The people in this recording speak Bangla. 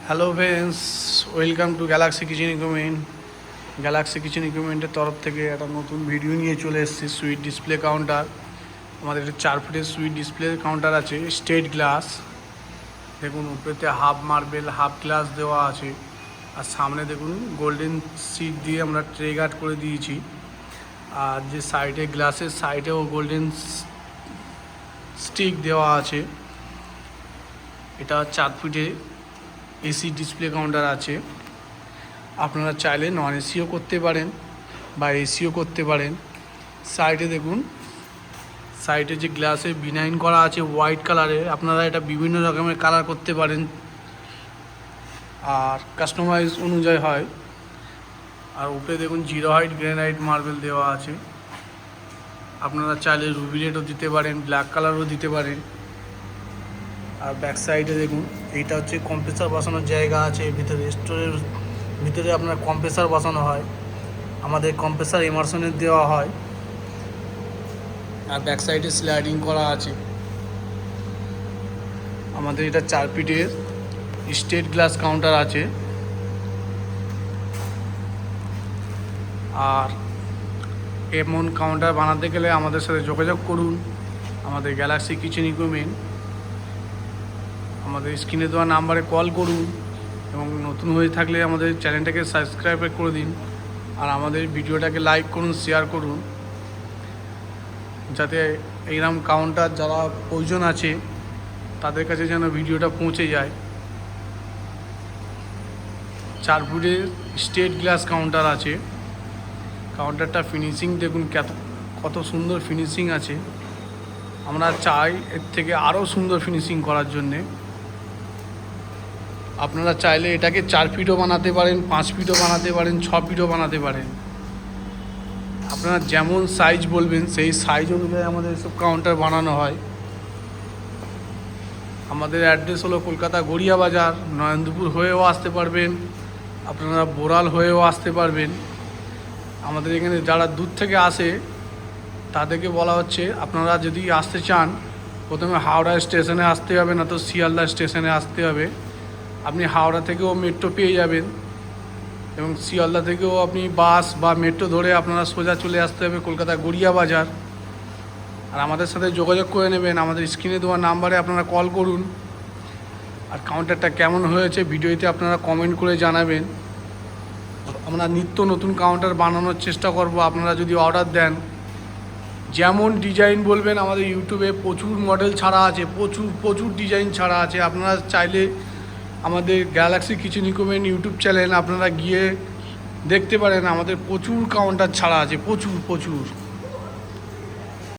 Hello friends, welcome to Galaxy Kitchen Equipment. Galaxy Kitchen ইকুইপমেন্টের তরফ থেকে একটা নতুন ভিডিও নিয়ে চলে এসেছি। সুইট ডিসপ্লে কাউন্টার, আমাদের একটা 4 ফিটের সুইট ডিসপ্লে কাউন্টার আছে, স্টেট গ্লাস। দেখুন উপরেতে হাফ মার্বেল হাফ গ্লাস দেওয়া আছে, আর সামনে দেখুন গোল্ডেন সিট দিয়ে আমরা ট্রে গার্ড করে দিয়েছি। আর যে সাইডে গ্লাসের সাইডেও গোল্ডেন স্টিক দেওয়া আছে। এটা 4 ফিটে এসি ডিসপ্লে কাউন্টার আছে। আপনারা চাইলে নন এসিও করতে পারেন বা এসিও করতে পারেন। সাইডে দেখুন, সাইডে যে গ্লাসে বিনাইন করা আছে হোয়াইট কালারে, আপনারা এটা বিভিন্ন রকমের কালার করতে পারেন আর কাস্টমাইজ অনুযায়ী হয়। আর উপরে দেখুন জিরো হাইট গ্রানাইট মার্বেল দেওয়া আছে। আপনারা চাইলে রুবি রেডও দিতে পারেন, ব্ল্যাক কালারও দিতে পারেন। আর ব্যাক সাইডে দেখুন, এইটা হচ্ছে কম্প্রেসার বসানোর জায়গা আছে। ভিতরে স্টোরের ভিতরে আপনার কম্প্রেসার বসানো হয়, আমাদের কম্প্রেসার ইমার্শনের দেওয়া হয়। আর ব্যাক সাইডে স্লাইডিং করা আছে। আমাদের এটা 4 ফিটের স্টেট গ্লাস কাউন্টার আছে। আর এমন কাউন্টার বানাতে গেলে আমাদের সাথে যোগাযোগ করুন, আমাদের গ্যালাক্সি কিচেন ইকুইপমেন্ট। আমাদের স্ক্রিনে দেওয়া নাম্বারে কল করুন এবং নতুন হয়ে থাকলে আমাদের চ্যানেলটাকে সাবস্ক্রাইব করে দিন। আর আমাদের ভিডিওটাকে লাইক করুন, শেয়ার করুন, যাতে এইরকম কাউন্টার যারা প্রয়োজন আছে তাদের কাছে যেন ভিডিওটা পৌঁছে যায়। 4 ফুটের স্টেট গ্লাস কাউন্টার আছে। কাউন্টারটা ফিনিশিং দেখুন কত সুন্দর ফিনিশিং আছে। আমরা চাই এর থেকে আরও সুন্দর ফিনিশিং করার জন্যে। আপনারা চাইলে এটাকে 4 ফিটও বানাতে পারেন, 5 ফিটও বানাতে পারেন, 6 ফিটও বানাতে পারেন। আপনারা যেমন সাইজ বলবেন সেই সাইজ অনুযায়ী আমাদের এসব কাউন্টার বানানো হয়। আমাদের অ্যাড্রেস হলো কলকাতা গড়িয়া বাজার। নয়নদপুর হয়েও আসতে পারবেন, আপনারা বোরাল হয়েও আসতে পারবেন। আমাদের এখানে যারা দূর থেকে আসে তাদেরকে বলা হচ্ছে, আপনারা যদি আসতে চান প্রথমে হাওড়া স্টেশনে আসতে হবে, না তো শিয়ালদা স্টেশনে আসতে হবে। আপনি হাওড়া থেকেও মেট্রো পেয়ে যাবেন এবং শিয়ালদা থেকেও আপনি বাস বা মেট্রো ধরে আপনারা সোজা চলে আসতে হবে কলকাতা গড়িয়া বাজার। আর আমাদের সাথে যোগাযোগ করে নেবেন, আমাদের স্ক্রিনে দেওয়া নাম্বারে আপনারা কল করুন। আর কাউন্টারটা কেমন হয়েছে ভিডিওতে আপনারা কমেন্ট করে জানাবেন। আমরা নিত্য নতুন কাউন্টার বানানোর চেষ্টা করব। আপনারা যদি অর্ডার দেন, যেমন ডিজাইন বলবেন, আমাদের ইউটিউবে প্রচুর মডেল ছাড়া আছে, প্রচুর ডিজাইন ছাড়া আছে। আপনারা চাইলে আমাদের Galaxy Kitchen equipment YouTube channel আপনারা গিয়ে দেখতে পারেন, আমাদের প্রচুর কাউন্টার ছাড়া আছে, প্রচুর।